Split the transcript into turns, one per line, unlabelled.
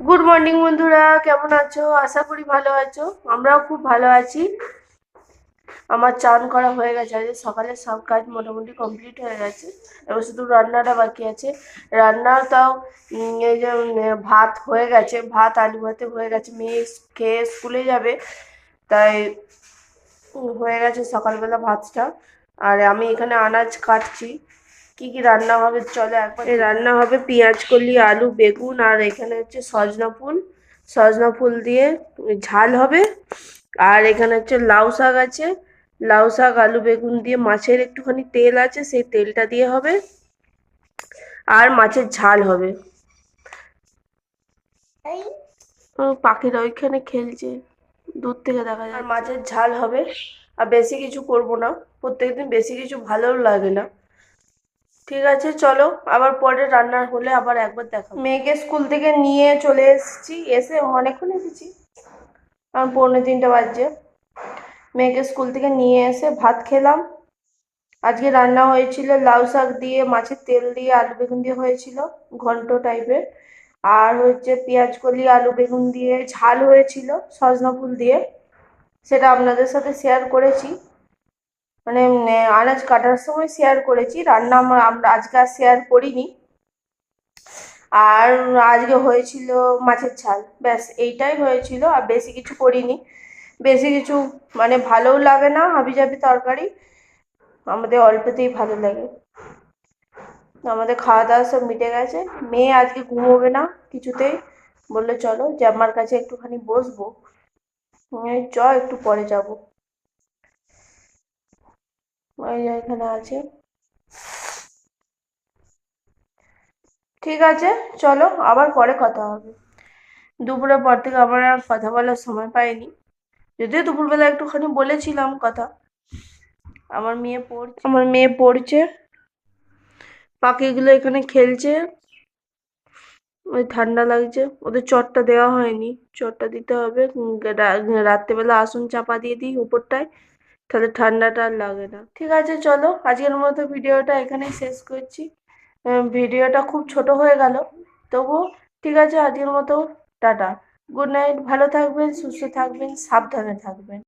Good morning বন্ধুরা, কেমন আছো? আশা করি ভালো আছো। আমরাও খুব ভালো আছি। আমার চান করা হয়ে গেছে, আজ সকালে সব কাজ মোটামুটি কমপ্লিট হয়ে গেছে। এবার শুধু রান্নাটা বাকি আছে। রান্না তাও এই যে ভাত হয়ে গেছে, ভাত আলু ভাতে হয়ে গেছে। মেয়ে খেয়ে স্কুলে যাবে, তাই হয়ে গেছে সকালবেলা ভাতটা। আর আমি এখানে আনাজ কাটছি। কি কি রান্না হবে চলো একবার। এই রান্না হবে পেঁয়াজ কলি, আলু, বেগুন, আর এখানে হচ্ছে সজনা ফুল। সজনা ফুল দিয়ে ঝাল হবে। আর এখানে হচ্ছে লাউ শাক আছে। লাউ শাক, আলু, বেগুন দিয়ে মাছের একটুখানি তেল আছে, সেই তেলটা দিয়ে হবে। আর মাছের ঝাল হবে। পাখিরা ওইখানে খেলছে, দূর থেকে দেখা যায়। আর মাছের ঝাল হবে। আর বেশি কিছু করব না, প্রত্যেকদিন বেশি কিছু ভালোও লাগে না। ঠিক আছে চলো, আবার পরে রান্না হলে আবার একবার দেখা। মেয়েকে স্কুল থেকে নিয়ে চলে এসেছি, এসে অনেকক্ষণ এসেছি, কারণ 2:45 বাজছে। মেয়েকে স্কুল থেকে নিয়ে এসে ভাত খেলাম। আজকে রান্না হয়েছিল লাউ শাক দিয়ে, মাছের তেল দিয়ে, আলু বেগুন দিয়ে হয়েছিল, ঘন্ট টাইপের। আর হচ্ছে পেঁয়াজ কলি, আলু বেগুন দিয়ে ঝাল হয়েছিল সজনা ফুল দিয়ে। সেটা আপনাদের সাথে শেয়ার করেছি, মানে আনাজ কাটার সময় শেয়ার করেছি। রান্না আমরা আজকে আর শেয়ার করিনি। আর আজকে হয়েছিল মাছের ঝাল, ব্যাস এইটাই হয়েছিল, আর বেশি কিছু করিনি। বেশি কিছু মানে ভালোও লাগে না, হাবিজাবি তরকারি। আমাদের অল্পতেই ভালো লাগে। আমাদের খাওয়া দাওয়া সব মিটে গেছে। মেয়ে আজকে ঘুমোবে না কিছুতেই, বললো চলো জাম্মার কাছে একটুখানি বসবো। চ একটু পরে যাব। ওই যে এখানে আছে। ঠিক আছে চলো, আবার পরে কথা হবে। দুপুরের পর থেকে আমার আর কথা বলার সময় পাইনি, যদিও দুপুরবেলা একটুখানি বলেছিলাম কথা। আমার মেয়ে পড়ছে, পাখিগুলো এখানে খেলছে। ওই ঠান্ডা লাগছে, ওদের চটটা দেওয়া হয়নি, চটটা দিতে হবে। রাত্রেবেলা আসন চাপা দিয়ে দিই উপরটায়, তাহলে ঠান্ডাটা আর লাগে না। ঠিক আছে চলো, আজকের মতো ভিডিওটা এখানেই শেষ করছি। ভিডিওটা খুব ছোট হয়ে গেল, তবুও ঠিক আছে। আজকের মতো টাটা, গুড নাইট। ভালো থাকবেন, সুস্থ থাকবেন, সাবধানে থাকবেন।